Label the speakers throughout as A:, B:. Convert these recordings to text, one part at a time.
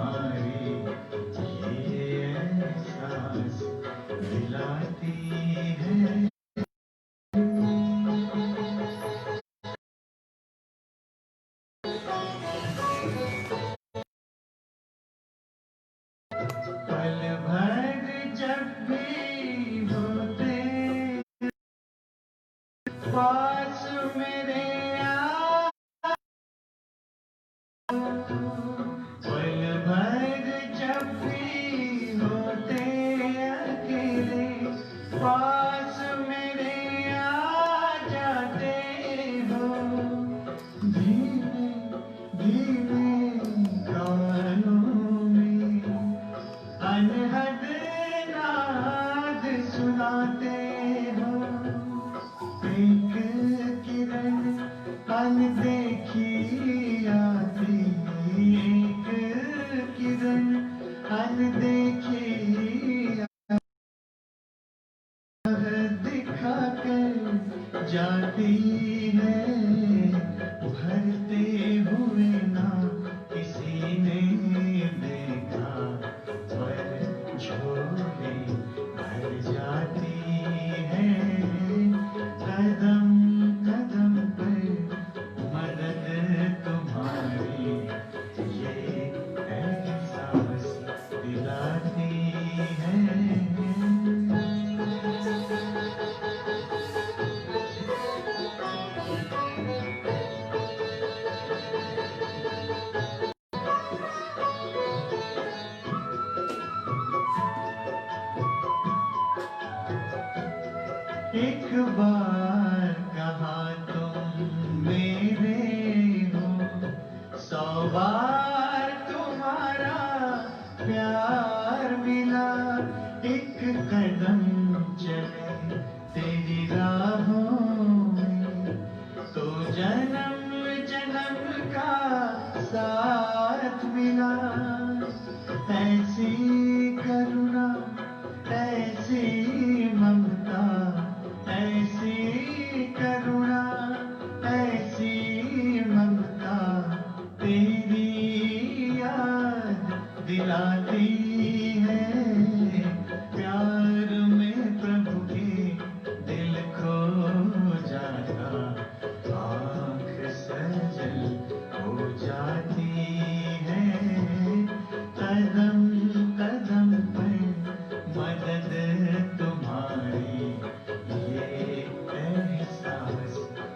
A: तुम्हारी ये एहसास दिलाती है। पल भर जब भी होते पास मेरे आ, पल भर जब भी होते अकेले पास मेरे आ जाते हो। धीमे धीमे कानों में अनहद नाद सुनाते हो। एक किरण अनदेखी आती, एक किरण अनदेखी दिखा कर जाती है। भरते हुए ना किसी ने देखा, पर झोली भर जाती है। कदम कदम पर मदद तुम्हारी ये एहसास दिलाती है। एक बार कहा तुम मेरे हो, 100 बार तुम्हारा प्यार मिला। एक कदम चले तेरी राहों में तो जन्म जन्म का साथ मिला। ऐसी करुणा ऐसी ममता, ऐसी करुणा ऐसी ममता तेरी याद दिलाती है। प्यार में प्रभु के दिल खो जाता, आँख सजल हो जाती है। कदम कदम पर मदद तुम्हारी ये एहसास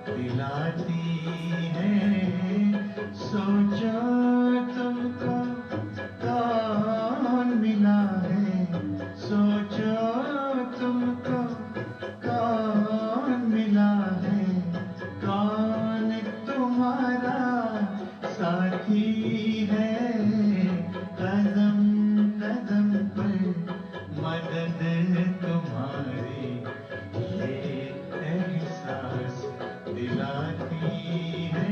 A: दिलाती है। सोचो तुमको कौन मिला है, सोचो तुमको कौन मिला है। कौन तुम्हारा साथी है। कदम कदम पर मदद तुम्हारी ये एहसास दिलाती है।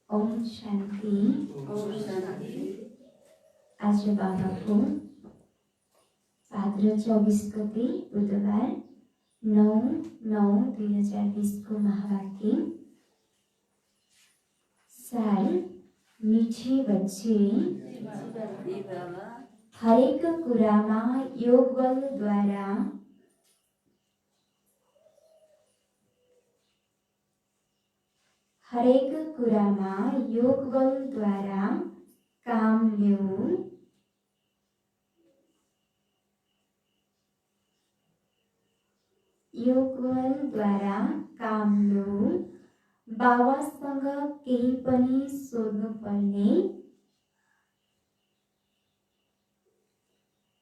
B: ओम शांति। आज बाबाको भाद्र 24 गते बुधबार 9/9/2020 को महावाक्य। साल मीठे बच्चे हरेक कुरामा योग बलद्वारा हरेक कुरामा योग बलद्वारा काम ल्याऊ। योग बलद्वारा काम ल्याऊ। बाबासँग केही पनि सोध्नुपर्ने,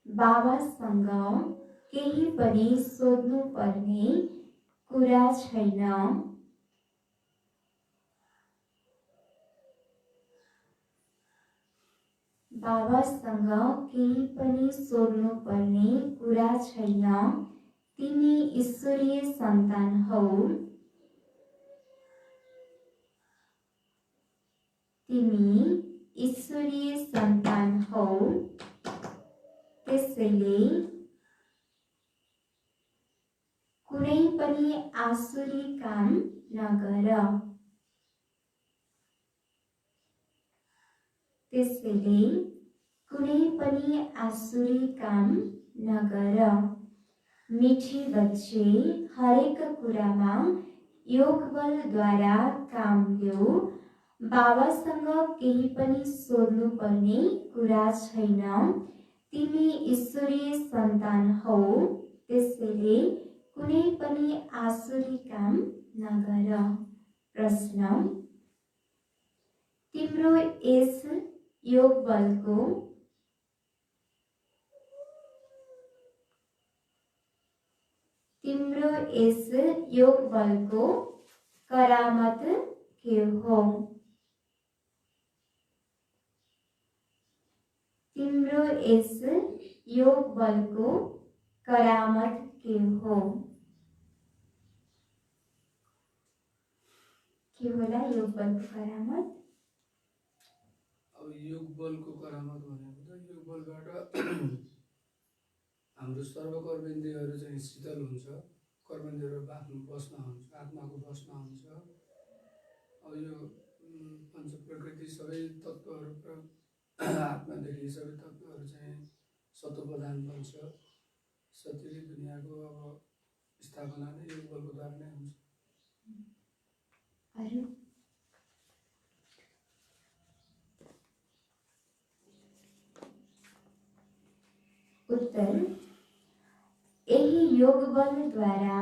B: बाबासँग केही पनि सोध्नुपर्ने कुरा छैन। बाबासँग केही पनि सोध्नुपर्ने कुरा छैन। तिमी ईश्वरीय सन्तान हौ। तिमी ईश्वरीय सन्तान हौ। त्यसैले कुनै पनि आसुरी काम नगर। त्यसैले कुनै पनि आसुरी काम नगर। मिठी बच्चे, हरेक कुरामा योग बलद्वारा काम ल्याऊ। बाबासँग केही पनि सोध्नुपर्ने कुरा छैन। तिमी ईश्वरीय सन्तान हौ। त्यसैले कुनै पनि आसुरी काम नगर। प्रश्न: तिम्रो यस योग बलको करामत के हो? तिम्रो यस योग बलको करामत के हो? के होला योग बलको करामत?
C: अब योग बलको करामत भनेको त योग बलबाट हाम्रो सर्वकर्मेन्द्रियहरू चाहिँ शीतल हुन्छ, कर्मेन्द्रियहरू बस्न हुन्छ, आत्माको बस्न हुन्छ। अब यो पञ्च प्रकृति सबै तत्त्वहरू आत्मादेखि सबै तत्त्वहरू चाहिँ सत्व प्रधान बन्छ। सत्यले दुनियाँको अब स्थापना नै योग बलको द्वारा नै हुन्छ।
B: उत्तर: यही योग बलद्वारा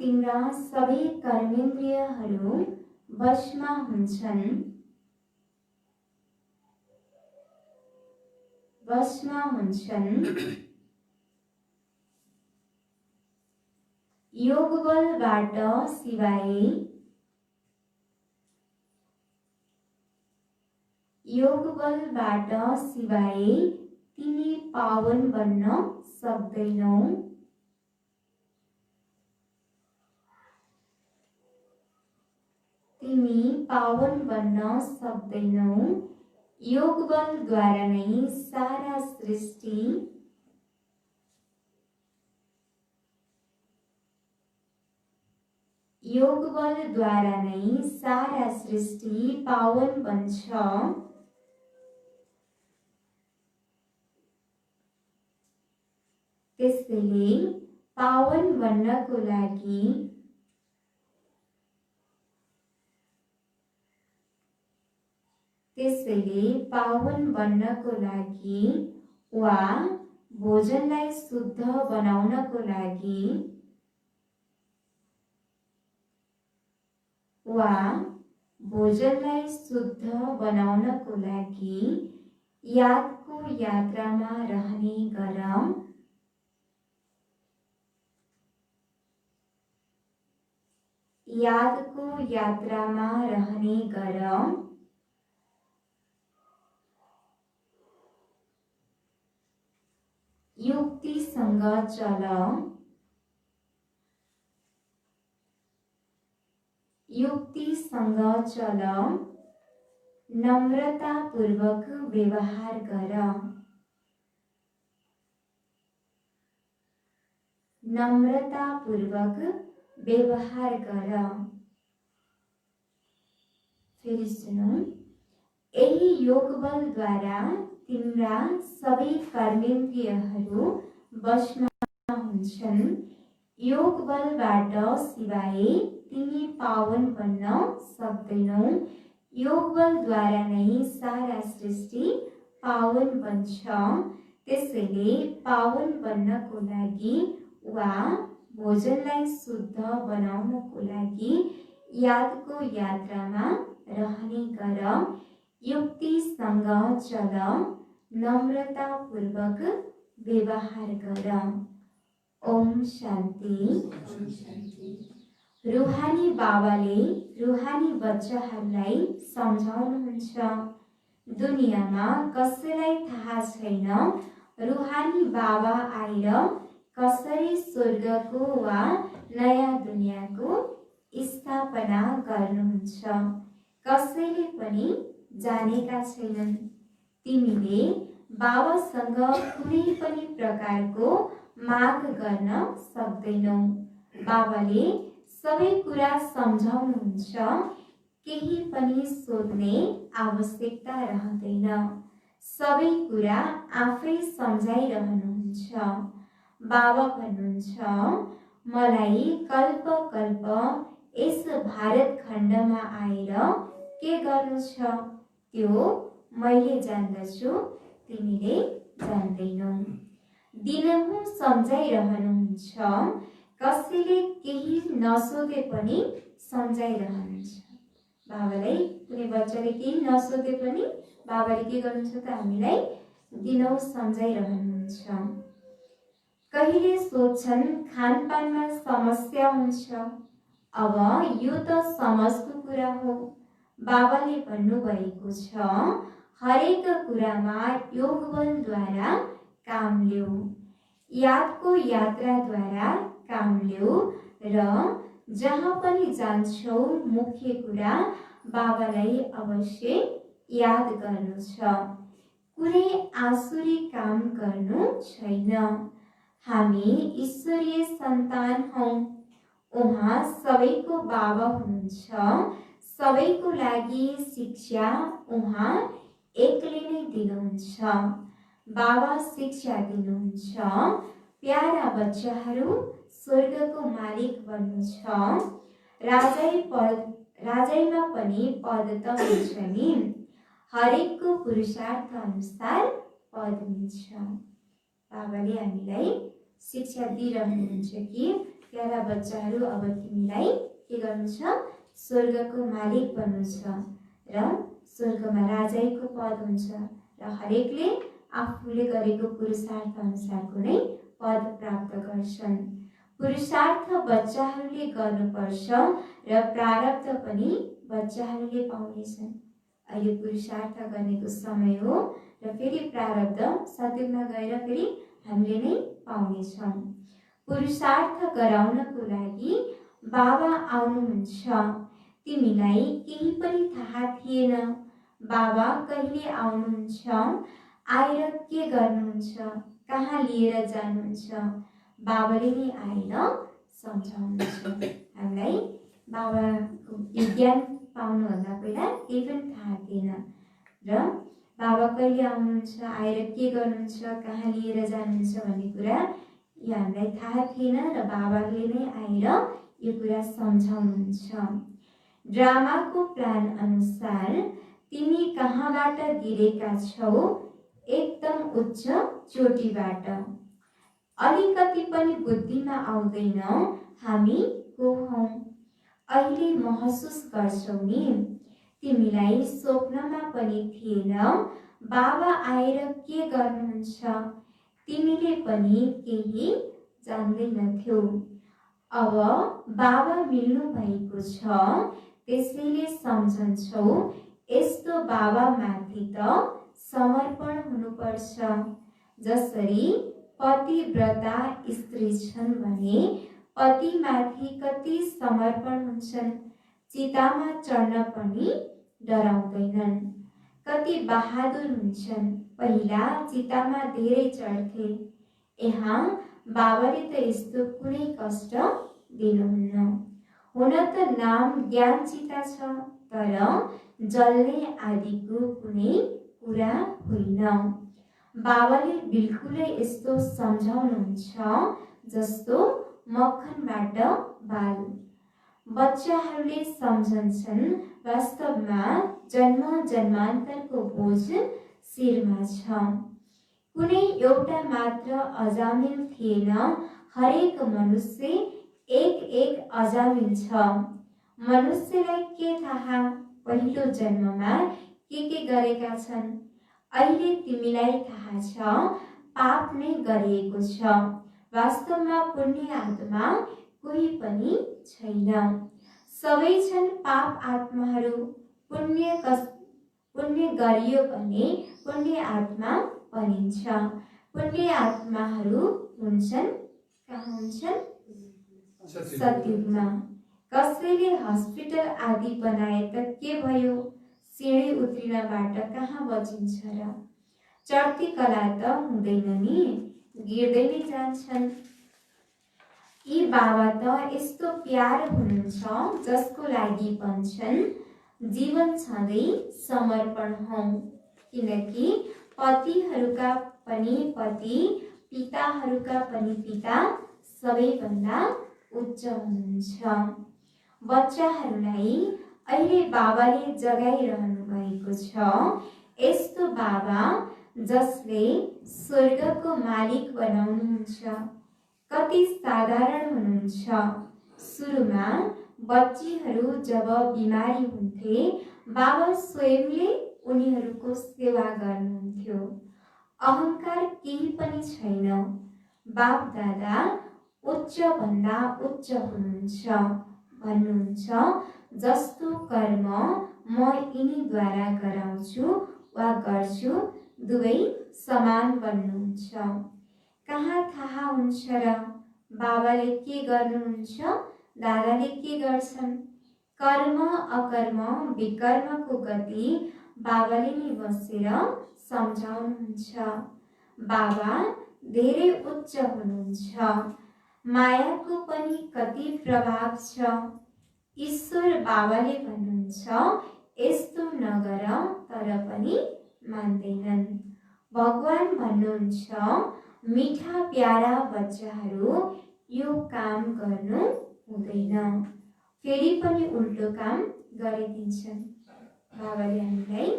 B: तिम्रा सबै कर्मेन्द्रियहरू वशमा हुन्छन्। योग बलबाट सिवाय तिमी पावन बन्न सक्दैनौ। योग बलद्वारा नै सारा सृष्टि पावन बन्छ। त्यसैले पावन बन्नको लागि वा भोजनलाई शुद्ध बनाउनको लागि यादको यात्रामा रहने गर। युक्तिसँग चल। नम्रतापूर्वक व्यवहार गर। फेरि सुनौं। यही योग बलद्वारा तिम्रा सबै कर्मेन्द्रियहरू वशमा हुन्छन्। योग बलबाट सिवाय तिमी पावन बन्न सक्दैनौ। योग बलद्वारा नै सारा सृष्टि पावन बन्छ। त्यसैले पावन बन्नको लागि वा भोजनलाई शुद्ध बनाउनको लागि यादको यात्रामा रहने गर। युक्तिसँग चल, नम्रतापूर्वक व्यवहार गर। ओम शान्ति। रुहानी बाबाले रुहानी बच्चाहरूलाई सम्झाउनुहुन्छ, दुनियाँमा कसैलाई थाहा छैन रुहानी बाबा आएर कसरी स्वर्गको वा नयाँ दुनियाँको स्थापना गर्नुहुन्छ। कसैले पनि जानेका छैनन्। तिमीले बाबासँग कुनै पनि प्रकारको माग गर्न सक्दैनौ। बाबाले सबै कुरा सम्झाउनुहुन्छ, केही पनि सोध्ने आवश्यकता रहँदैन। सबै कुरा आफै सम्झाइरहनुहुन्छ। बाबा भन्नुहुन्छ, मलाई कल्प कल्प यस भारत खण्डमा आएर के गर्नु छ त्यो मैले जान्दछु, तिमीले जान्दैनौ। दिनहुँ सम्झाइरहनुहुन्छ, कसैले केही नसोधे पनि सम्झाइरहनुहुन्छ। बाबालाई कुनै बच्चाले केही नसोधे पनि बाबाले के गर्नुहुन्छ त हामीलाई दिनहुँ सम्झाइरहनुहुन्छ। कहिले सोध्छन् खानपानमा समस्या हुन्छ। अब यो त समझको कुरा हो। बाबाले भन्नुभएको छ, हरेक कुरामा योग बलद्वारा काम ल्याऊ, यादको यात्राद्वारा काम ल्याऊ र जहाँ पनि जान्छौ मुख्य कुरा बाबालाई अवश्य याद गर्नु छ। कुनै आसुरी काम गर्नु छैन। हामी ईश्वरीय सन्तान हौं। उहाँ सबैको बाबा हुनुहुन्छ। सबैको लागि शिक्षा उहाँ एकले नै दिनुहुन्छ। बाबा शिक्षा दिनुहुन्छ, प्यारा बच्चाहरू स्वर्गको मालिक बन्नु छ। राजाईमा पनि पद त हुन्छ नि, हरेकको पुरुषार्थ अनुसार पद हुन्छ। बाबाले हामीलाई शिक्षा दिइरहनुहुन्छ कि प्यारा बच्चाहरू अब तिमीलाई के गर्नु छ, स्वर्गको मालिक बन्नु छ र स्वर्गमा राजाईको पद हुन्छ र हरेकले आफूले गरेको पुरुषार्थ अनुसारको नै पद प्राप्त गर्छन्। पुरुषार्थ बच्चाहरूले गर्नुपर्छ र प्रारब्ध पनि बच्चाहरूले पाउनेछन्। अहिले पुरुषार्थ गर्नेको समय हो र फेरि प्रारब्ध सत्यमा गएर फेरि हामीले नै पाउनेछौँ। पुरुषार्थ गराउनको लागि बाबा आउनुहुन्छ। तिमीलाई केही पनि थाहा थिएन बाबा कहिले आउनुहुन्छ, आएर के गर्नुहुन्छ, कहाँ लिएर जानुहुन्छ। बाबाले नै आएर सम्झाउनुहुन्छ। हामीलाई बाबाको ज्ञान पाउनुभन्दा पहिला केही पनि थाहा थिएन र बाबा कहिले आउनुहुन्छ, आएर के गर्नुहुन्छ, कहाँ लिएर जानुहुन्छ भन्ने कुरा यो हामीलाई थाहा थिएन र बाबाले नै आएर यो कुरा सम्झाउनुहुन्छ। ड्रामाको प्लान अनुसार तिमी कहाँबाट गिरेका छौ, एकदम उच्च चोटीबाट। अलिकति पनि बुद्धिमा आउँदैन हामी को हौं। अहिले महसुस गर्छौ नि, तिमीलाई स्वप्नमा पनि थिएन बाबा आएर के गर्नुहुन्छ। तिमीले पनि केही जान्दैनथ्यौ। अब बाबा मिल्नु भएको छ, त्यसैले सम्झन्छौ यस्तो बाबा माथि त समर्पण हुनुपर्छ। जसरी पतिव्रता स्त्री छन् भने पतिमाथि कति समर्पण हुन्छन्। चितामा चढ्न पनि डराउँदैनन्। कति बहादुर हुन्छन्। पहिला चितामा धेरै चढ्थे। यहाँ बाबाले त यस्तो कुनै कष्ट दिनुहुन्न। हुन त नाम ज्ञान चिता छ, तर जल्ने आदिको कुनै कुरा होइन। बाबाले बिल्कुलै यस्तो सम्झाउनुहुन्छ जस्तो मक्खनबाट बाल। बच्चाहरूले सम्झन्छन् वास्तवमा जन्म जन्मान्तरको बोझ शिरमा छ। कुनै एउटा मात्र अजामिल थिएन, हरेक मनुष्य एक एक अजामिल छ। मनुष्यलाई के थाहा पहिलो जन्ममा के गरेका छन्? अहिले तिमीलाई थाहा छ पाप नै गरिएको छ। वास्तवमा पुण्य आत्मा कोही पनि छैन, सबै छन् पाप आत्माहरू। पुण्य गरियो भने पुण्य आत्मा बनिन्छ। पुण्य आत्माहरू हुन्छन् कहाँ हुन्छन्? सतयुगमा। कसैले हस्पिटल आदि बनाए त के भयो? सिँढी उत्रिनबाट कहाँ बचिन्छ र? चढ्ती कला त हुँदैन नि, गिर्दै नै जान्छन्। यी बाबा त यस्तो प्यार हुनुहुन्छ जसको लागि भन्छन् जीवन छँदै समर्पण हौ। किनकि पतिहरूका पनि पति, पिताहरूका पनि पिता सबैभन्दा उच्च हुनुहुन्छ। बच्चाहरूलाई अहिले बाबाले जगाइरहनु भएको छ। यस्तो बाबा जसले स्वर्गको मालिक बनाउनुहुन्छ। कति साधारण हुनुहुन्छ। सुरुमा बच्चीहरू जब बिमारी हुन्थे, बाबा स्वयंले उनीहरूको सेवा गर्नुहुन्थ्यो। अहंकार केही पनि छैन। बाप दादा उच्च भन्दा उच्च हुनुहुन्छ, भन्नुहुन्छ जस्तो कर्म म यिनीद्वारा गराउँछु वा गर्छु दुवै समान भन्नुहुन्छ। कहाँ थाहा हुन्छ र बाबाले के गर्नुहुन्छ, दादाले के गर्छन्? कर्म अकर्म विकर्मको गति बाबाले नै बसेर सम्झाउनुहुन्छ। बाबा धेरै उच्च हुनुहुन्छ। मायाको पनि कति प्रभाव छ। ईश्वर बाबाले भन्नुहुन्छ यस्तो नगर, तर पनि मान्दैनन्। भगवान भन्नुहुन्छ मिठा प्यारा बच्चाहरू, यो काम गर्नु हुँदैन। फेरि पनि उल्टो काम गरिदिन्छन्। बाबाले हामीलाई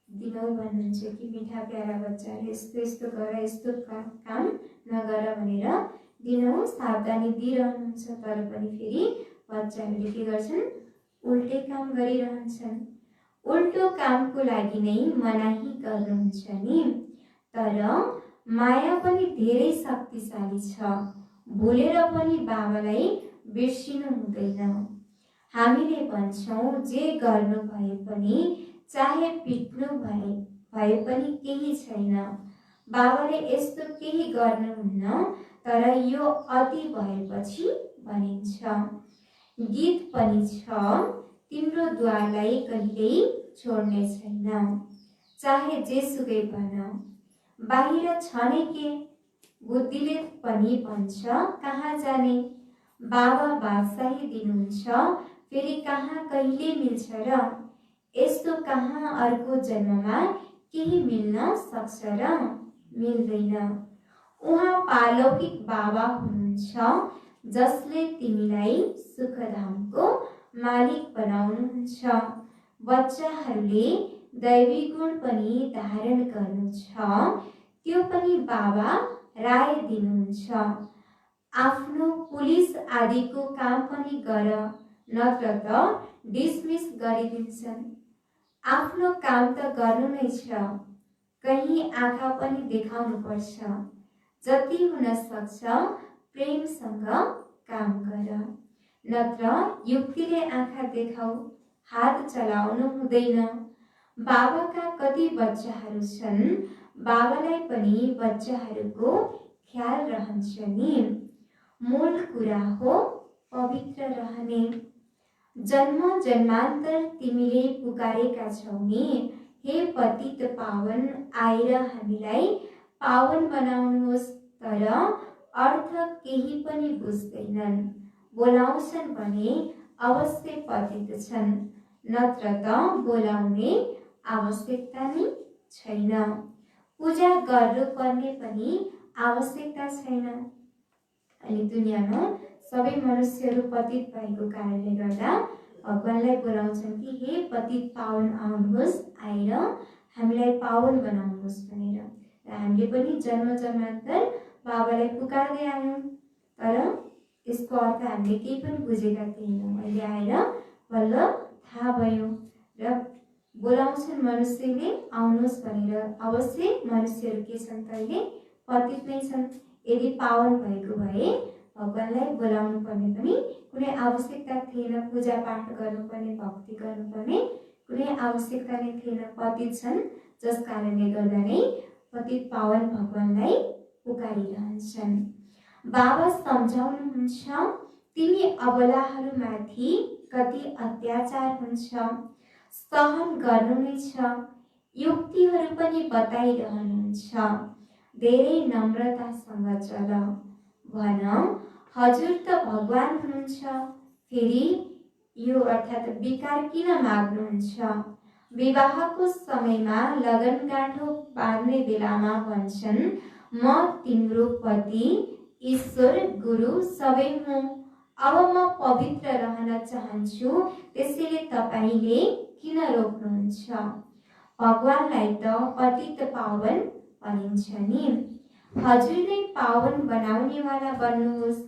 B: दिनौ भन्नुहुन्छ कि मिठा प्यारा बच्चाहरू यस्तो यस्तो गर, यस्तो काम नगर भनेर दिनौ सावधानी दिइरहनुहुन्छ। तर पनि फेरि बच्चाहरूले के गर्छन्? उल्टै काम गरिरहन्छन्। उल्टो कामको लागि नै मनाही गर्नुहुन्छ नि। तर माया पनि धेरै शक्तिशाली छ। भुलेर पनि बाबालाई बिर्सिनु हुँदैन। हामीले भन्छौँ जे गर्नु भए पनि, चाहे पिट्नु भए पनि केही छैन। बाबाले यस्तो केही गर्नुहुन्न, तर यो अति भएपछि भनिन्छ। गीत पनि छ, तिम्रो द्वारलाई कहिल्यै छोड्ने छैन, चाहे जेसुकै भन। बाहिर छ नै के? बुद्धिले पनि भन्छ कहाँ जाने? बाबा बादशाही दिनुहुन्छ, फेरि कहाँ कहिले मिल्छ र? यस्तो कहाँ अर्को जन्ममा केही मिल्न सक्छ र? मिल्दैन। उहाँ पालौकिक बाबा हुनुहुन्छ जसले तिमीलाई सुखधामको मालिक बनाउनुहुन्छ। बच्चाहरूले दैवी गुण पनि धारण गर्नु छ, त्यो पनि बाबा राय दिनुहुन्छ। आफ्नो पुलिस आदिको काम पनि गर, नत्र त डिसमिस गरिदिन्छन्। आफ्नो काम त गर्नु नै छ, कहीँ आँखा पनि देखाउनु पर्छ। जति हुन सक्छ प्रेमसँग काम गर, नत्र युक्तिले आँखा देखाऊ, हात चलाउनु हुँदैन। बाबाका कति बच्चाहरू छन्, बाबालाई पनि बच्चाहरूको ख्याल रहन्छ नि। मूल कुरा हो पवित्र रहने। जन्म जन्मान्तर तिमीले पुकारेका छौ नि, हे पतित पावन, आएर हामीलाई पावन बनाउनुहोस्। तर अर्थ केही पनि बुझ्दैनन्। बोलाउँछन् भने अवश्य पतित छन्, नत्र त बोलाउने आवश्यकता नै छैन। पूजा गर्नुपर्ने पनि आवश्यकता छैन। अनि दुनियाँमा सबै मनुष्यहरू पतित भएको कारणले गर्दा भगवानलाई बोलाउँछन् कि हे पतित पावन आउनुहोस्, आएर हामीलाई पावन बनाउनुहोस् भनेर। र हामीले पनि जन्म जन्मान्तर बाबालाई पुकार्दै आयौँ, तर यसको अर्थ हामीले केही पनि बुझेका थिएनौँ। अहिले आएर बल्ल थाहा भयो र बोलाउँछन् मनुष्यले आउनुहोस् भनेर। अवश्य मनुष्यहरू के छन् त अहिले पतित नै छन्। यदि पावन भएको भए भगवानलाई बोलाउनु पर्ने पनि कुनै आवश्यकता थिएन, पूजा पाठ गर्नुपर्ने, भक्ति गर्नुपर्ने कुनै आवश्यकता नै थिएन। पतित छन्, जस कारणले गर्दा नै पतित पावन भगवानलाई पुकारिरहन्छन्। बाबा सम्झाउनुहुन्छ, तिमी अबलाहरूमाथि कति अत्याचार हुन्छ, सहन गर्नु नै छ। युक्तिहरू पनि बताइरहनुहुन्छ, धेरै नम्रतासँग चल। भन, हजुर त भगवान हुनुहुन्छ, फेरि यो अर्थात् विकार किन माग्नुहुन्छ? विवाहको समयमा लगनगाँठो बाँध्ने बेलामा भन्छन्, म तिम्रो पति, ईश्वर, गुरु सबै हुँ। अब म पवित्र रहन चाहन्छु, त्यसैले तपाईले किन रोक्नुहुन्छ? भगवानलाई त पतित पावन भनिन्छ नि। हजुर नै पावन बनाउनेवाला बन्नुहोस्।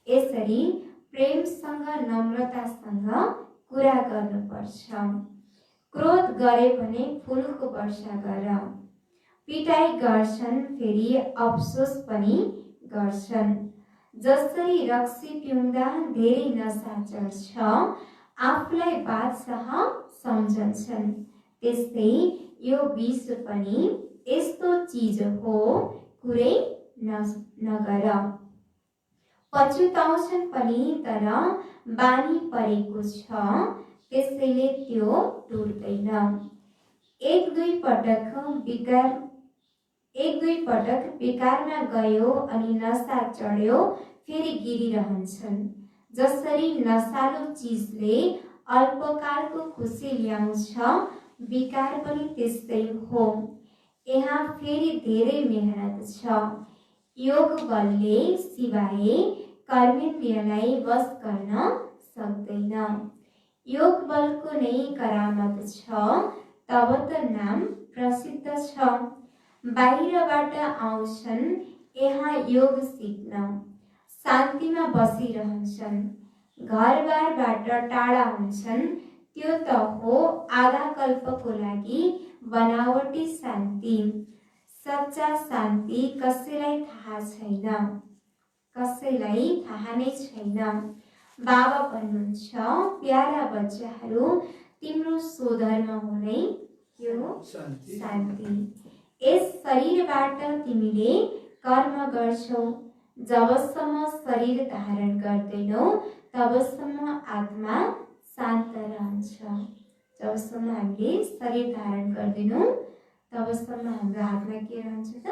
B: यसरी प्रेमसँग नम्रतासँग कुरा गर्नुपर्छ। क्रोध गरे भने फुलको वर्षा गर। पिटाइ गर्छन्, फेरि अफसोस पनि गर्छन्। जसरी रक्सी पिउँदा धेरै नशा चढ्छ, आफूलाई बादशाह सम्झन्छन्, त्यस्तै यो विष पनि यस्तो चीज हो, कुरै नगर। पछुताउँछन् पनि, तर बानी परेको छ, त्यसैले त्यो टुट्दैन। एक दुई पटक विकारमा गयो अनि नशा चढ्यो, फेरि गिरिरहन्छन्। जसरी नशालु चिजले अल्पकालको खुसी ल्याउँछ, विकार पनि त्यस्तै हो। यहाँ फेरि धेरै मेहनत छ। योग बलले सिवाय कर्मेन्द्रियलाई वश गर्न सक्दैन। योग बलको नै करामत छ, तब त नाम प्रसिद्ध छ। बाहिरबाट आउँछन् यहाँ योग सिक्न, शान्तिमा बसिरहन्छन्। घरबारबाट टाढा हुन्छन्, त्यो त हो आधा कल्पको लागि बनावटी शान्ति। सच्चा शान्ति कसैलाई थाहा छैन, कसैलाई थाहा नै छैन। बाबा भन्नुहुन्छ, प्यारा बच्चाहरू, तिम्रो स्वधर्म हुनै यो शान्ति। यस शरीरबाट तिमीले कर्म गर्छौ। जबसम्म शरीर धारण गर्दैनौ तबसम्म आत्मा शान्त रहन्छ। जबसम्म हामीले शरीर धारण गर्दैनौ तबसम्म हाम्रो आत्मा के रहन्छ त?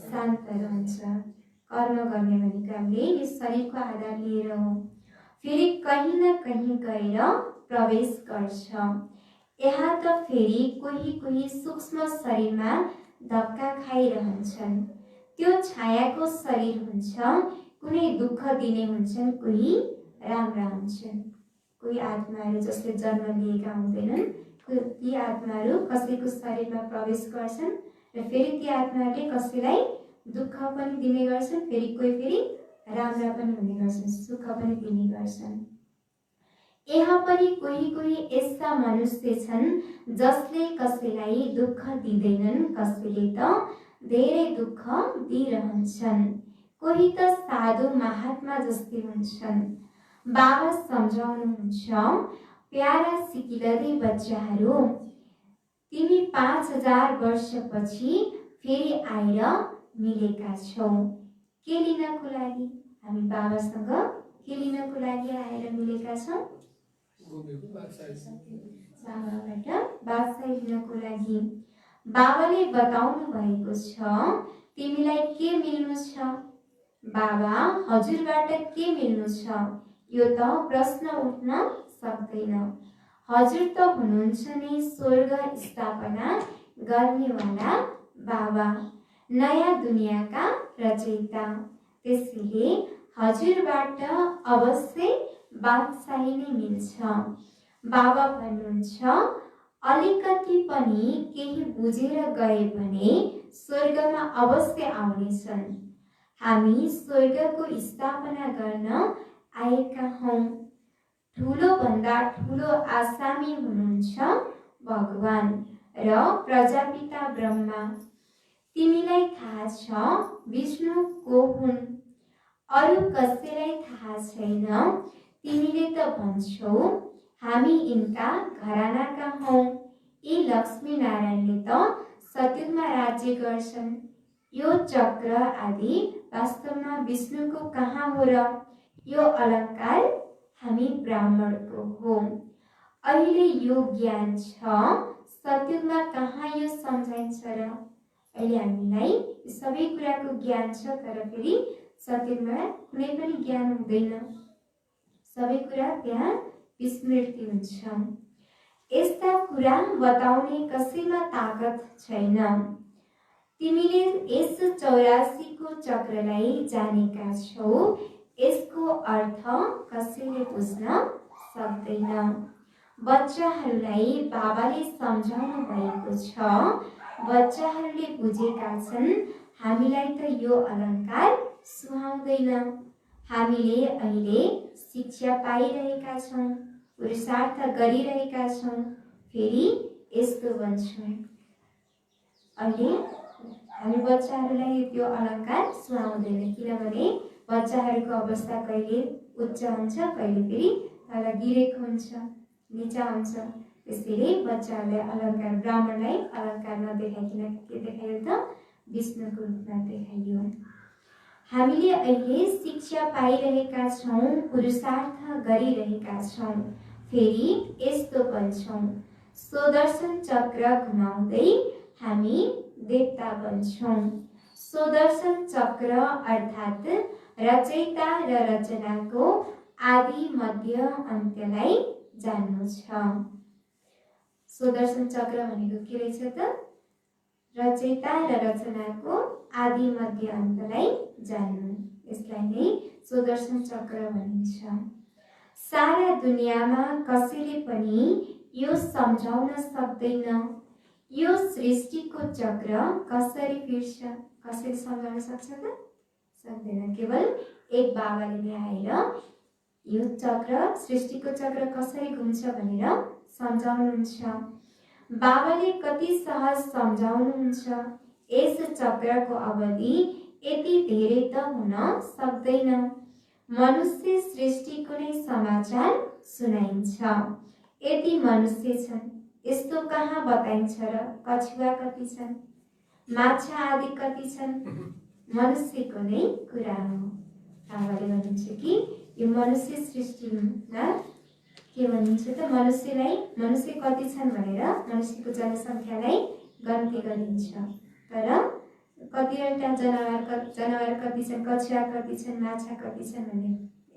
B: शान्त रहन्छ। कर्म गर्ने भनेको हामीले यो शरीरको आधार लिएर हो। फेरि कहीँ न कहीँ गएर प्रवेश गर्छ। यहाँ त फेरि कोही सूक्ष्म शरीरमा धक्का खाइरहन्छन्। त्यो छायाको शरीर हुन्छ, कुनै दुःख दिने हुन्छन्, कोही राम्रा हुन्छन्। कोही आत्माहरू जसले जन्म लिएका हुँदैनन्, ती आत्माहरू कसैको शरीरमा प्रवेश गर्छन् र फेरि ती आत्माहरूले कसैलाई दुःख पनि दिने गर्छन्, फेरि कोही फेरि राम्रा पनि हुने गर्छन्, सुख पनि दिने गर्छन्। यहाँ पनि कोही यस्ता मनुष्य छन् जसले कसैलाई दुःख दिँदैनन्, कसैले त धेरै दुःख दिइरहन्छन्। कोही त साधु महात्मा जस्तै हुन्छन्। बाबा सम्झाउनुहुन्छ, प्यारा सिकिलरी बच्चाहरू, तिमी 5000 वर्षपछि फेरि आएर मिलेका छौ। के लिनको लागि? हामी बाबासँग के लिनको लागि आएर मिलेका छौँ? बाबाबाट बादशाही लिनको लागि। बाबाले बताउनु भएको छ, तिमीलाई के मिल्नु छ? बाबा, हजुरबाट के मिल्नु छ? यो त प्रश्न उठ्न सक्दैन। हजुर त हुनुहुन्छ नै स्वर्ग स्थापना गर्नेवाला बाबा। नयाँ दुनियाँका रचयिता। त्यसैले हजुरबाट अवश्य बादशाही नै मिल्छ। बाबा भन्नुहुन्छ, अलिकति पनि केही बुझेर गए भने स्वर्गमा अवश्य आउनेछन्। हामी स्वर्गको स्थापना गर्न आएका हौं। ठुलो भन्दा ठुलो आसामी हुनुहुन्छ भगवान र प्रजापिता ब्रह्मा। तिमीलाई थाहा छ विष्णु को हुन्? अरू कसैलाई थाहा छैन। तिमीले त भन्छौ हामी यिनका घरानाका हौं। यी लक्ष्मी नारायणले त सतयुगमा राज्य गर्छन्। यो चक्र आदि वास्तवमा विष्णुको कहाँ हो र? यो अलङ्कार हामी ब्राह्मणको हो। अहिले यो ज्ञान छ, सतयुगमा कहाँ यो सम्झाइन्छ र? अहिले हामीलाई सबै कुराको ज्ञान छ, तर फेरि सतयुगमा कुनै पनि ज्ञान हुँदैन। सबै कुरा त्यहाँ विस्मृति हुन्छ। यस्ता कुरा बताउने कसैमा ताकत छैन। तिमीले यस 84 को चक्रलाई जानेका छौ। यसको अर्थ कसैले बुझ्न सक्दैन। बच्चाहरूलाई बाबाले सम्झाउनु भएको छ। बच्चाहरूले बुझेका छन् हामीलाई त यो अलङ्कार सुहाउँदैन। हामीले अहिले शिक्षा पाइरहेका छौं, पुरुषार्थ गरिरहेका छौं। फेरि यस्तो भन्छौं, अहिले हामी बच्चाहरूलाई त्यो अलङ्कार सुहाउँदैन, किनभने बच्चाहरूको अवस्था कहिले उच्च हुन्छ, कहिले फेरि तल गिरेको हुन्छ, निचा हुन्छ। त्यसैले बच्चाहरूलाई अलङ्कार, ब्राह्मणलाई अलङ्कार नदेखाइकन के देखाइयो त? विष्णुको रूपमा देखाइयो। हामीले अहिले शिक्षा पाइरहेका छौं, पुरुषार्थ गरिरहेका छौं। फेरि यस्तो भन्छौं, स्वदर्शन चक्र घुमाउँदै हामी देवता बन्छौं। स्वदर्शन चक्र अर्थात् रचयिता र रचनाको आदि मध्य अन्त्यलाई जान्नु छ। स्वदर्शन चक्र भनेको के रहेछ त? रचयिता र रचनाको आदि मध्य अन्तलाई जान्नु। यसलाई नै स्वदर्शन चक्र भनिन्छ। सारा दुनियाँमा कसैले पनि यो सम्झाउन सक्दैन। यो सृष्टिको चक्र कसरी फिर्छ? कसैले सम्झाउन सक्छ त? सक्दैन। केवल एक बाबाले नै आएर यो चक्र, सृष्टिको चक्र कसरी घुम्छ भनेर सम्झाउनुहुन्छ। बाबाले कति सहज सम्झाउनुहुन्छ। यस चक्रको अवधि यति धेरै त हुन सक्दैन। मनुष्य सृष्टिको नै समाचार सुनाइन्छ। यति मनुष्य छन्, यस्तो कहाँ बताइन्छ र? कछुवा कति छन्, माछा आदि कति छन्? मनुष्यको नै कुरा हो। बाबाले भन्नुहुन्छ कि यो मनुष्य सृष्टिमा के भनिन्छ त? मनुष्य कति छन् भनेर मनुष्यको जनसङ्ख्यालाई गन्ती गरिन्छ। तर कतिवटा जनावर कति छन्, कछुवा कति छन्, माछा कति छन् भने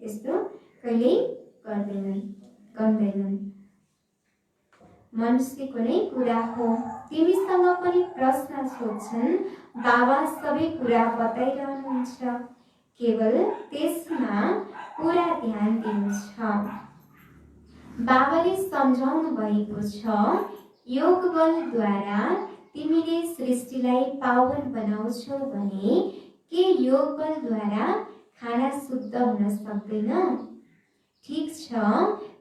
B: यस्तो कहिल्यै गन्दैनन्। मनुष्यको नै कुरा हो। तिमीसँग पनि प्रश्न सोध्छन्, बाबा सबै कुरा बताइरहनुहुन्छ, केवल त्यसमा पुरा ध्यान दिनु छ। बाबाले सम्झाउनु भएको छ, योग बलद्वारा तिमीले सृष्टिलाई पावन बनाउँछौ भने के योग बलद्वारा खाना शुद्ध हुन सक्दैन? ठीक छ,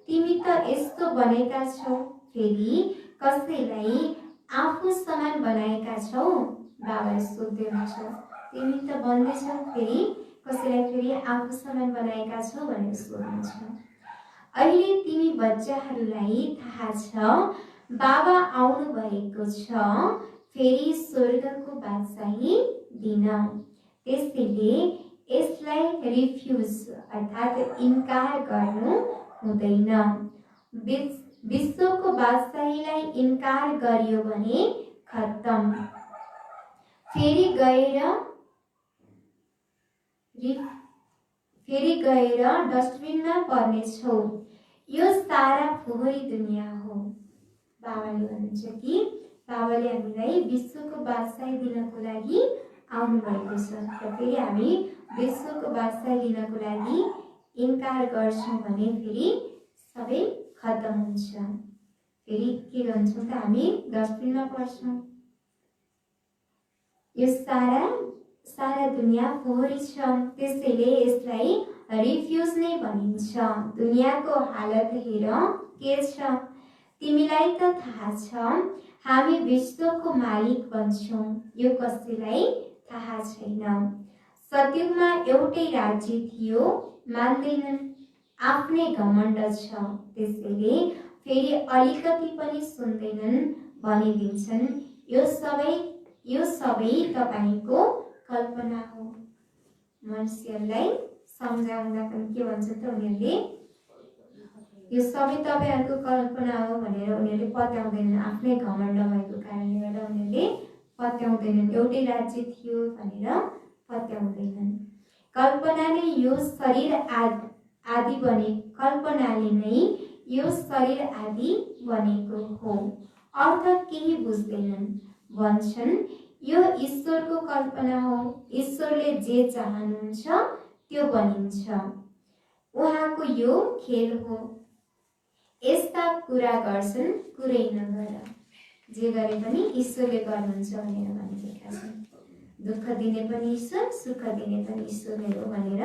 B: तिमी त यस्तो बनेका छौ, फेरि कसैलाई आफू समान बनाएका छौ? बाबाले सोध्दै हुन्छ, तिमी त बन्दैछौ, फेरि कसैलाई फेरि आफू समान बनाएका छौ भनेर सोध्नुहुन्छ। अहिले तिमी बच्चाहरूलाई थाहा छ बाबा आउनु भएको छ फेरि स्वर्गको बादशाही दिन। त्यसैले यसलाई रिफ्युज अर्थात् इन्कार गर्नु हुँदैन। विश्वको बादशाहीलाई इन्कार गरियो भने खत्तम। फेरि गएर डस्टबिनमा पर्नेछौ। यो सारा फोहोरी दुनियाँ हो। बाबाले भन्नुहुन्छ कि बाबाले हामीलाई विश्वको बादशाही दिनको लागि आउनुभएको छ र फेरि हामी विश्वको बादशाही लिनको लागि इन्कार गर्छौँ भने फेरि सबै खत्तम हुन्छ। फेरि के गर्छौँ त हामी डस्टबिनमा पर्छौँ। यो सारा दुनिया फोहोरी छ, त्यसैले यसलाई रिफ्युज नै भनिन्छ। दुनियाको हालत हेर के छ, तिमीलाई त थाहा छ हामी विश्वको मालिक बन्छौँ, यो कसैलाई थाहा छैन। सत्युगमा एउटै राज्य थियो, मान्दैनन्, आफ्नै घमण्ड छ, त्यसैले फेरि अलिकति पनि सुन्दैनन्, भनिदिन्छन् यो सबै तपाईको कल्पना हो। मनुष्यलाई सम्झाउँदा पनि के भन्छ त उनीहरूले, यो सबै तपाईहरुको कल्पना हो भनेर उनीहरूले पत्याउँदैनन्। आफ्नै घमण्ड भएको कारणले गर्दा उनीहरूले पत्याउँदैनन्। एउटै राज्य थियो भनेर पत्याउँदैनन्। कल्पनाले यो शरीर आदि बने, कल्पनाले नै यो शरीर आदि बनेको हो। अर्थ केही बुझ्दैनन्, भन्छन् यो ईश्वरको कल्पना हो। ईश्वरले जे चाहनुहुन्छ त्यो बनिन्छ, उहाँको यो खेल हो। यस्ता कुरा गर्छन्, कुरै नगर। जे गरे पनि ईश्वरले गर्नुहुन्छ भनेर भनिरहेका छन्। दुःख दिने पनि ईश्वर, सुख दिने पनि ईश्वर नै हो भनेर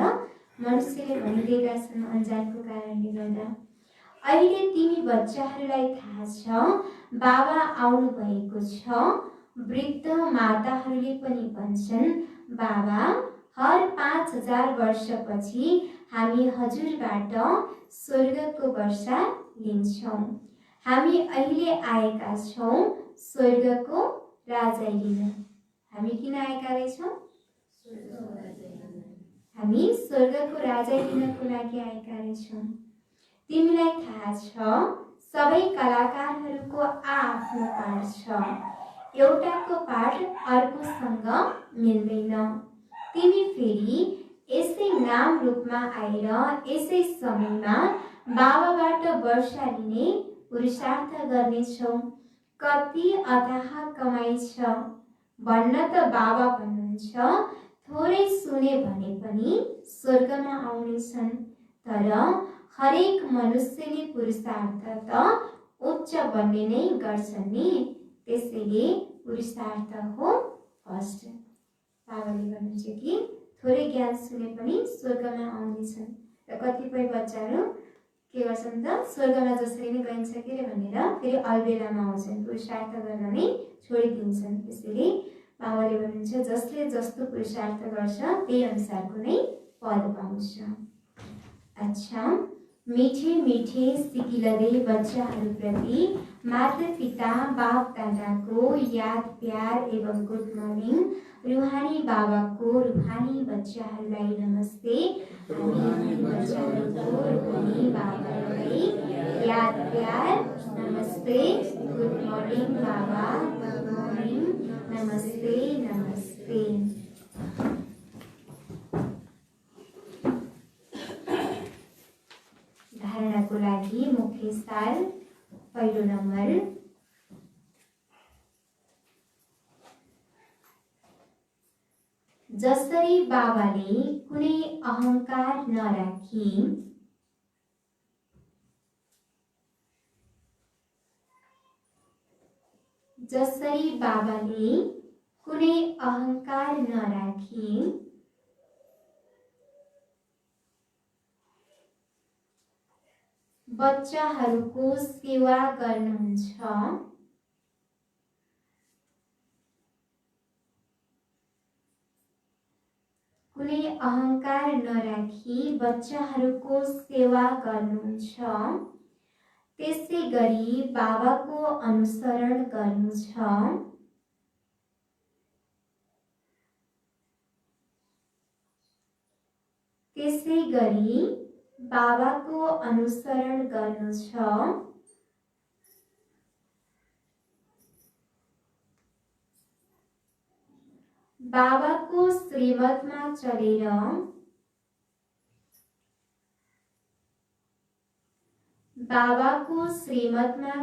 B: मनुष्यले भनिरहेका छन् अनजानको कारणले गर्दा। अहिले तिमी बच्चाहरूलाई थाहा छ बाबा आउनु भएको छ। वृद्ध माताहरूले पनि भन्छन् बाबा हर 5000 वर्षपछि हामी हजुरबाट स्वर्गको वर्षा लिन्छौँ। हामी अहिले आएका छौँ स्वर्गको राजाई लिन। हामी किन आएका रहेछौँ? हामी स्वर्गको राजाई लिनको लागि आएका रहेछौँ। तिमीलाई थाहा छ सबै कलाकारहरूको आफ्नो पाठ छ, एउटाको पाठ अर्कोसँग मिल्दैन। तिमी फेरि यसै नाम रूपमा आएर यसै समयमा बाबाबाट वर्षा लिने पुरुषार्थ गर्नेछौ। कति अथाह कमाइ छ भन्न त बाबा भन्नुहुन्छ, थोरै सुने भने पनि स्वर्गमा आउनेछन्। तर हरेक मनुष्यले पुरुषार्थ त उच्च बन्ने नै गर्छन् नि, त्यसैले पुरुषार्थ हो फर्स्ट। बाबाले भन्नुहुन्छ कि थोरै ज्ञान सुने पनि स्वर्गमा आउनेछन् र कतिपय बच्चाहरू के गर्छन् त स्वर्गमा जसरी नै गइन्छ के रे भनेर फेरि अल्बेलामा आउँछन्, पुरुषार्थ गर्न नै छोडिदिन्छन्। त्यसैले बाबाले भन्नुहुन्छ जसले जस्तो पुरुषार्थ गर्छ त्यही अनुसारको नै पद पाउँछ। अच्छा, मीठे मीठे सिकिलदै बच्चाहरूप्रति माता पिता बाप दादाको याद प्यार एवं गुड मर्निङ। रूहानी बाबाको रूहानी बच्चाहरूलाई नमस्ते। रूहानी बच्चाहरूको रूहानी बाबालाई याद प्यार नमस्ते। गुड मर्निङ बाबा, गुड मर्निङ, नमस्ते नमस्ते। धारणाको लागि मुख्य सार पहिलो नम्बर, जसरी बाबाले कुनै अहंकार नराखी बच्चाहरूको सेवा गर्नुहुन्छ, कुनै अहंकार नराखी बच्चाहरूको सेवा गर्नुहुन्छ, त्यसै गरी बाबाको अनुसरण गर्नु छ। त्यसै गरी बाबाको अनुसरण गर्नु छ। बाबाको श्रीमतमा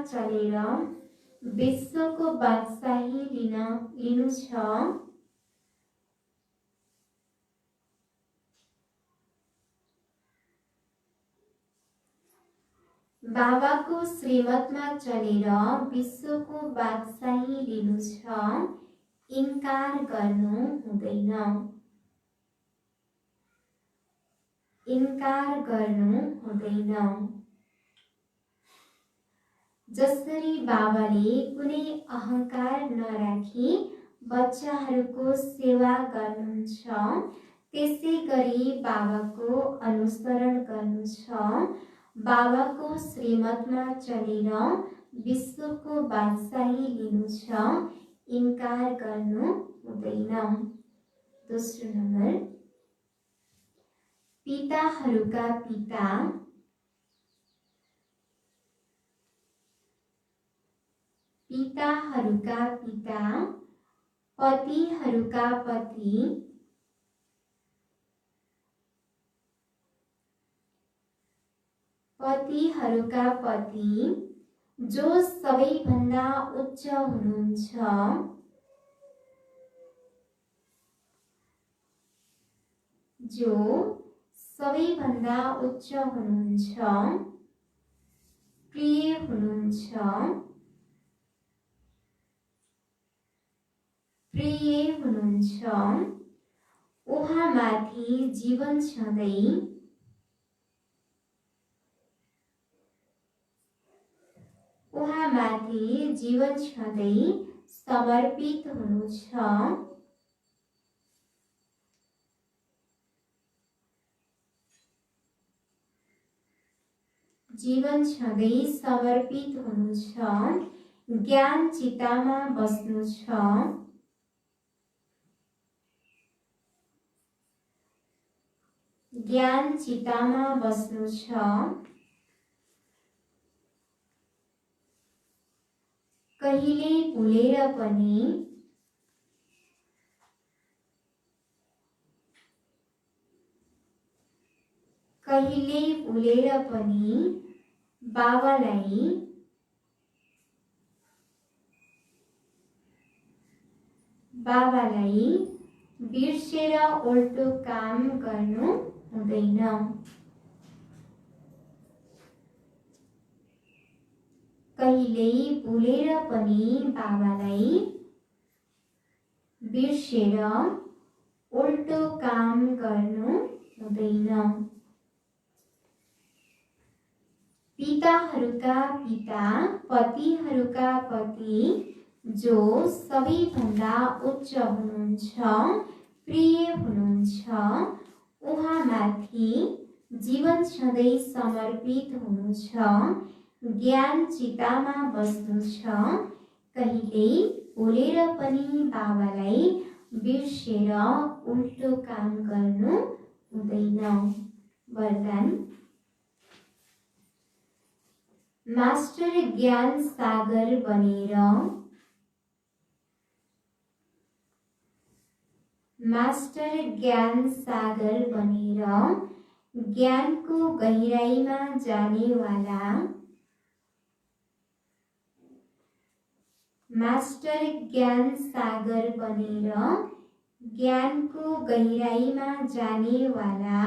B: चलेर विश्वको बादशाही लिनु छ। बाबाको श्रीमतमा चलेर विश्वको बादशाही लिनु छ, इन्कार गर्नु हुँदैन। इन्कार गर्नु हुँदैन। जसरी बाबाले कुनै अहंकार नराखी बच्चाहरूको सेवा गर्नुहुन्छ, त्यसै गरी बाबाको अनुसरण गर्नु छ। बाबाको श्रीमतमा चलेर विश्वको बादशाही लिनु छ, इन्कार गर्नु हुँदैन। दोस्रो नम्बर, पिताहरूका पिता, पिताहरूका पिता, पतिहरूका पति, पतिहरूका पति, जो सबैभन्दा उच्च हुनुहुन्छ, जो सबैभन्दा उच्च हुनुहुन्छ, प्रिय हुनुहुन्छ, प्रिय हुनुहुन्छ, उहाँमाथि जीवन छँदै, उहाँमाथि जीवन छँदै समर्पित हुनु छ। जीवन छँदै समर्पित हुनु छ, ज्ञान चितामा बस्नु छ, ज्ञान चितामा बस्नु छ, कहिले भुलेर पनि, कहिले भुलेर पनि बाबालाई, बाबालाई बिर्सेर उल्टो काम गर्नु हुँदैन। कहिल्यै भुलेर पनि बाबालाई बिर्सेर उल्टो काम गर्नु हुँदैन। पिताहरूका पिता, पतिहरूका पति, जो सबैभन्दा उच्च हुनुहुन्छ, प्रिय हुनुहुन्छ, उहाँमाथि जीवन छँदै समर्पित हुनु छ, ज्ञान चितामा बस्नु छ, कहिल्यै भुलेर पनि बाबालाई बिर्सेर उल्टो काम गर्नु हुँदैन। वरदान, मास्टर ज्ञान सागर बनेर, मास्टर ज्ञान सागर बनेर ज्ञानको गहिराईमा जानेवाला, मास्टर ज्ञान सागर बनेर ज्ञानको गहिराईमा जानेवाला,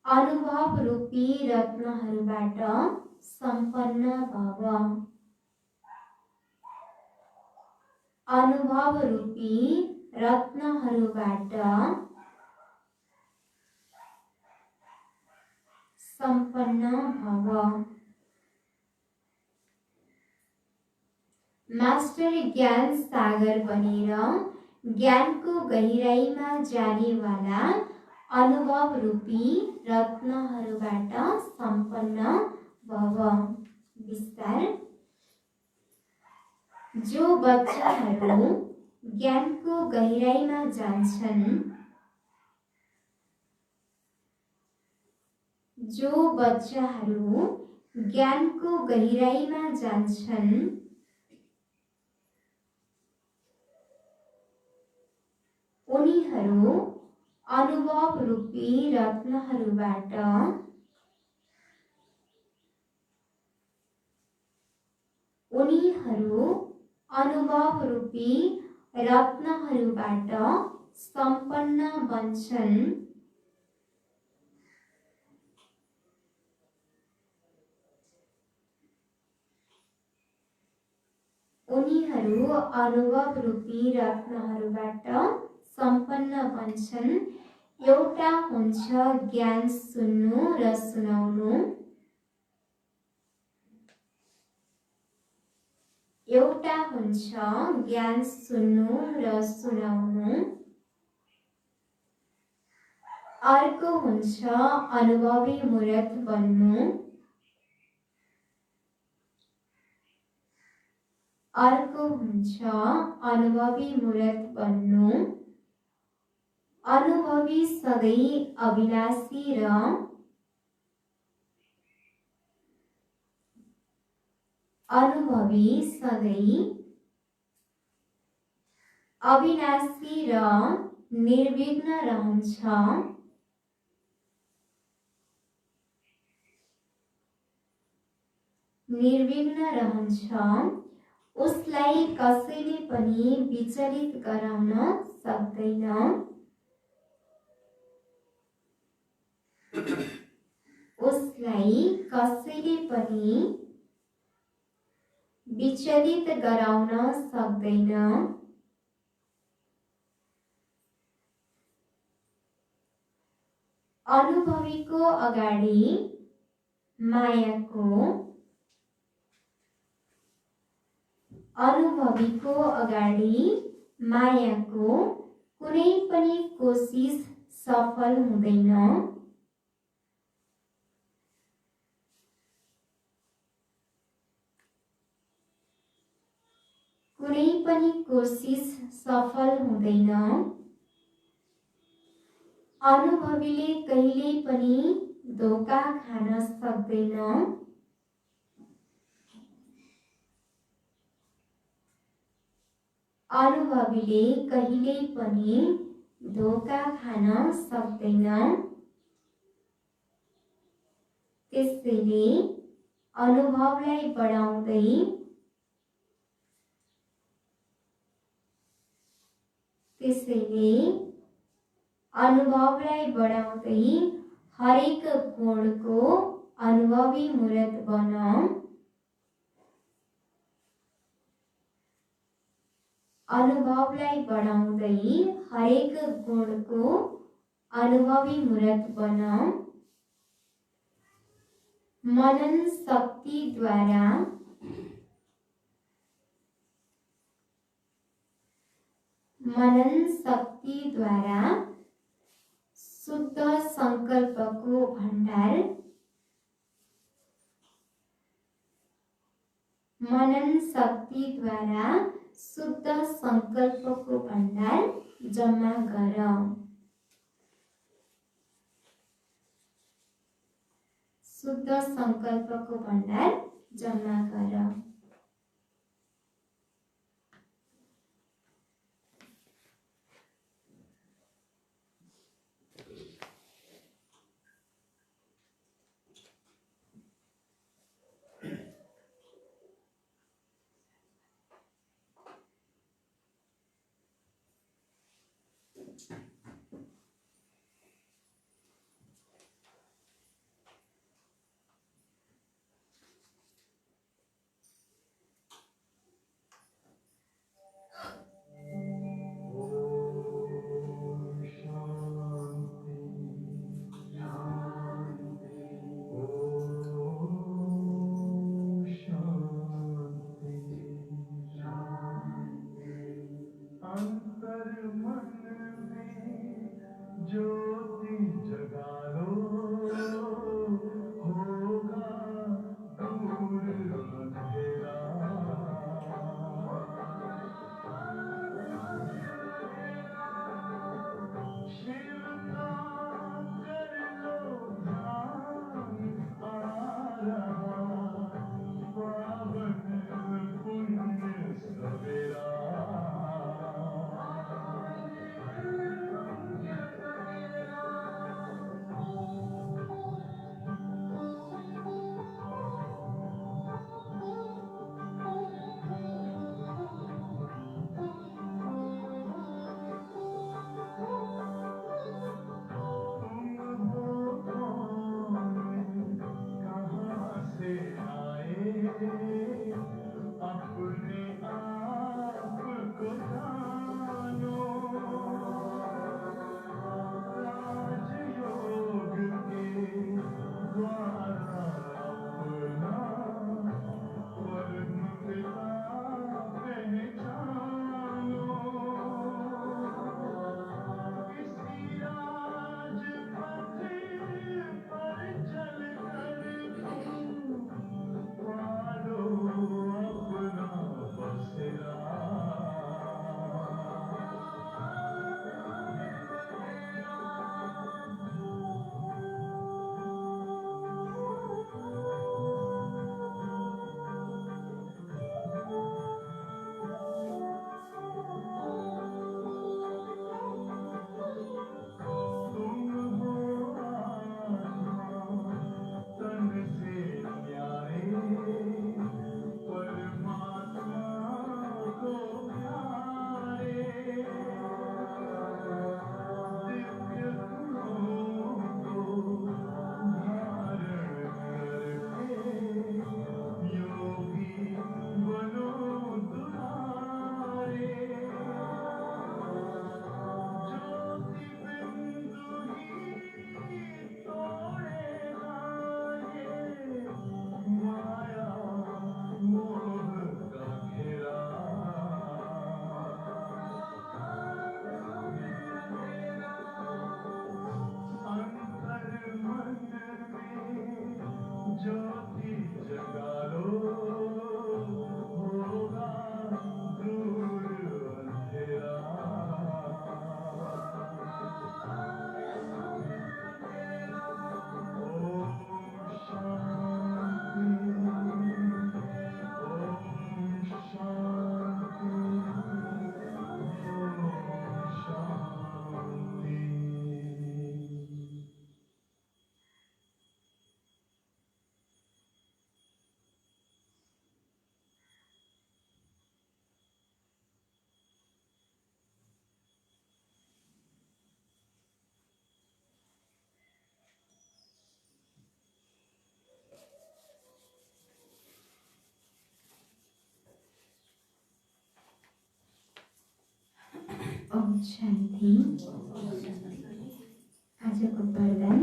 B: अनुभव रूपी रत्नहरूबाट सम्पन्न भव। अनुभव रूपी रत्नहरूबाट सम्पन्न भव। मास्टर ज्ञान सागर बनेर ज्ञानको गहिराईमा जानेवाला, अनुभव रूपी रत्नहरूबाट सम्पन्न भव। विस्तार, जो बच्चाहरू ज्ञानको गहिराईमा जान्छन्, जो बच्चाहरू ज्ञानको गहिराईमा जान्छन्, उनीहरू अनुभव रूपी रत्नहरूबाट अनुभव रूपी रत्नहरूबाट सम्पन्न बन्छन्, उनीहरू अनुभव रूपी रत्नहरूबाट सम्पन्न बन्छन्। एउटा हुन्छ ज्ञान सुन्नु र सुनाउनु, एउटा हुन्छ ज्ञान सुन्नु र सुनाउनु, अर्को हुन्छ अनुभवी मूर्त बन्नु, अर्को हुन्छ अनुभवी मूर्त बन्नु। अनुभवी सधैँ अविनाशी र अनुभवी सधैँ अविनाशी र निर्विघ्न रहन्छ। निर्विघ्न रहन्छ। उसलाई कसैले पनि विचलित गराउन सक्दैन। उसलाई कसैले पनि विचलित गराउन सक्दैन। अनुभवीको अगाडि मायाको, अनुभवीको अगाडि मायाको कुनै पनि कोसिस सफल हुँदैन। कुनै पनि कोसिस सफल हुँदैन। अनुभवीले कहिल्यै पनि धोका खान सक्दैन। अनुभवीले कहिल्यै पनि धोका खान सक्दैन। त्यसैले अनुभवलाई बढाउँदै हरेक गुणको अनुभवी मूर्त बन। अनुभवलाई बढाउँदै हरेक गुणको अनुभवी मूर्त बन। मनन शक्तिद्वारा शुद्ध संकल्पको भण्डार, मनन शक्तिद्वारा शुद्ध संकल्पको भण्डार जम्मा गर। शुद्ध संकल्पको भण्डार जम्मा गर।
A: अंतर मन में
B: ओम शान्ति। आजको वरदान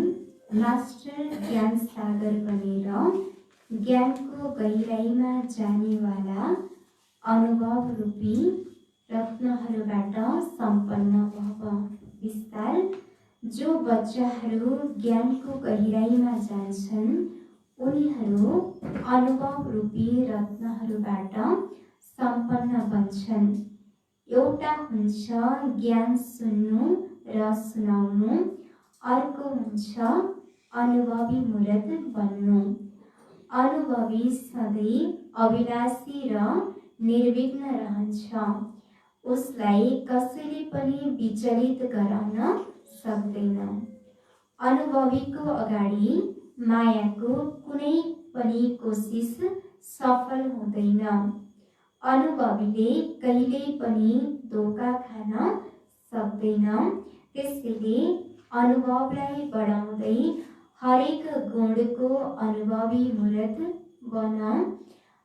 B: मास्टर ज्ञान सागर बनेर ज्ञानको गहिराईमा जानेवाला अनुभव रूपी रत्नहरूबाट सम्पन्न भव। विस्तार। जो बच्चाहरू ज्ञानको गहिराईमा जान्छन् उनीहरू अनुभव रूपी रत्नहरूबाट सम्पन्न बन्छन्। एउटा हुन्छ ज्ञान सुन्नु र सुनाउनु, अर्को हुन्छ अनुभवी मूर्त बन्नु। अनुभवी सधैँ अविनाशी र निर्विघ्न रहन्छ। उसलाई कसैले पनि विचलित गराउन सक्दैन। अनुभवीको अगाडि मायाको कुनै पनि कोसिस सफल हुँदैन। अनुभवीले कहिल्यै पनि धोका खान सक्दैन। त्यसैले अनुभवलाई बढाउँदै हरेक गुणको अनुभवी मूर्त बन।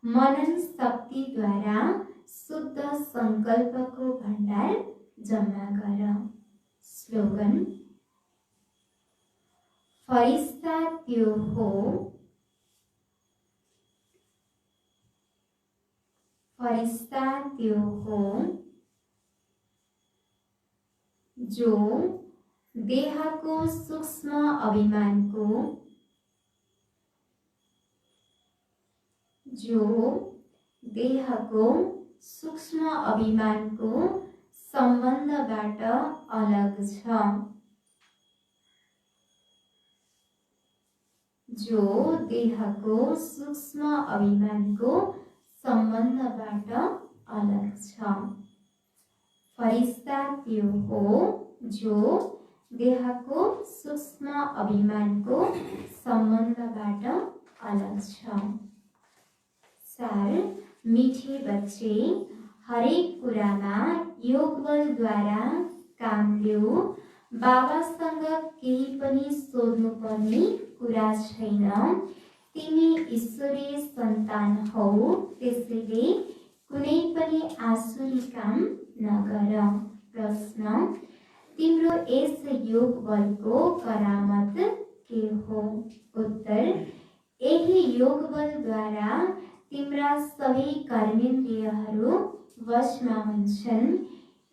B: मनन शक्तिद्वारा शुद्ध संकल्पको भण्डार जम्मा गर। स्लोगन। फरिश्ता त्यो हो, फरिश्ता त्यो हो जो देहको सूक्ष्म अभिमानको सम्बन्धबाट अलग छ। जो देहको सूक्ष्म अभिमानको सम्बन्धबाट अलग छ। फरिश्ता त्यो हो जो देहको सूक्ष्म अभिमानको सम्बन्धबाट अलग छ। सार। मीठे बच्चे, हरेक कुरामा योग बलद्वारा काम ल्याऊ। बाबासँग केही पनि सोध्नुपर्ने कुरा छैन। तिमी ईश्वरीय सन्तान हौ, त्यसैले कुनै पनि आसुरी काम नगर। प्रश्न। तिम्रो यस योग बलको करामत के हो? उत्तर। यही योग बलद्वारा तिम्रा सबै कर्मेन्द्रियहरू वशमा हुन्छन्।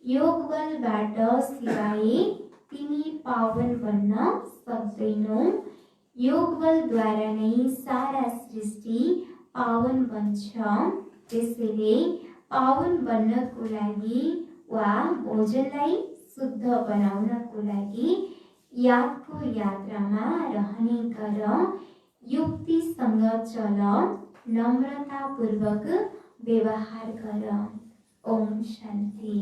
B: योग बलबाट सिवाय तिमी पावन बन्न सक्दैनौ। योग बलद्वारा नै सारा सृष्टि पावन बन्छ। त्यसैले पावन बन्नको लागि वा भोजनलाई शुद्ध बनाउनको लागि यादको यात्रामा रहने गर। युक्तिसँग चल, नम्रतापूर्वक व्यवहार गर। ओम शान्ति।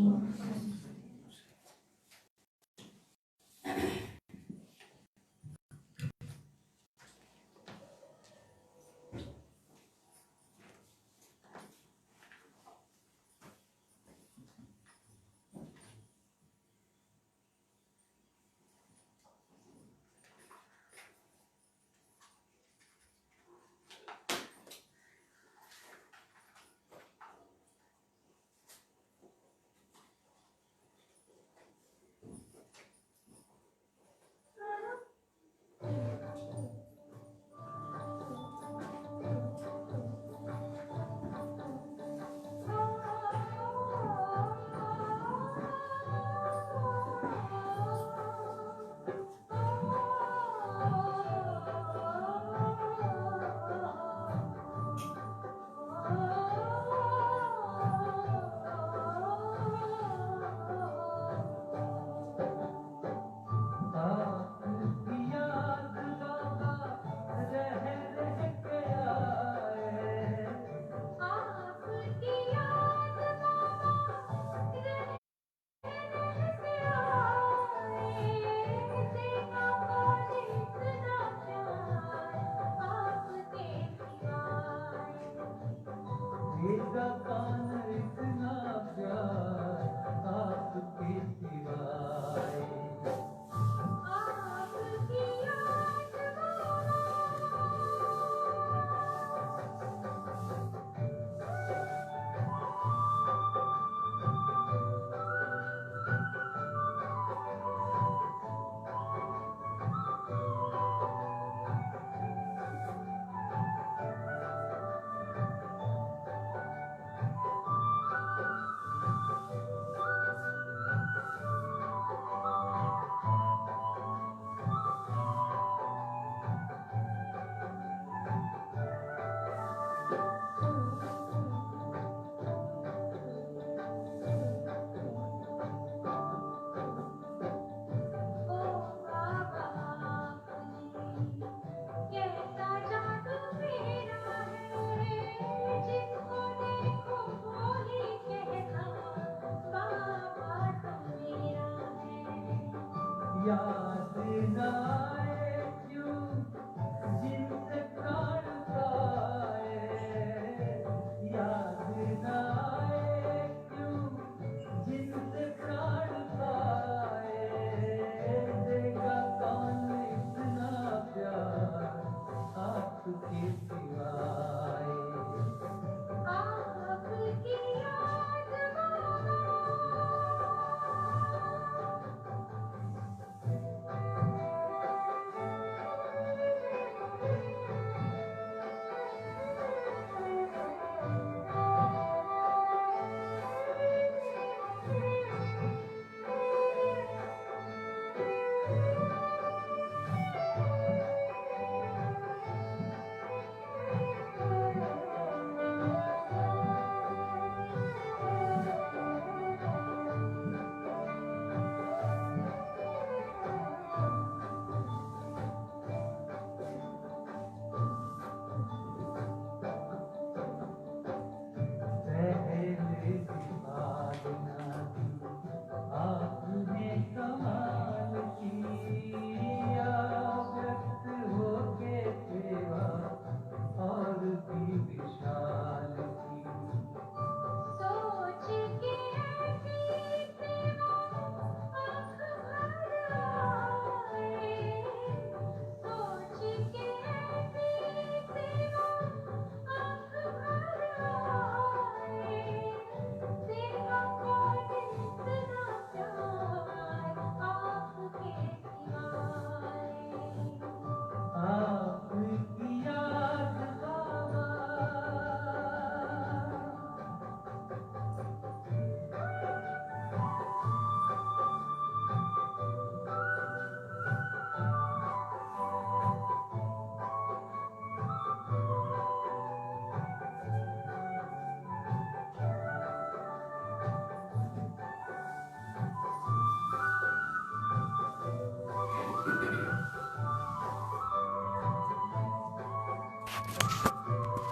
A: याद न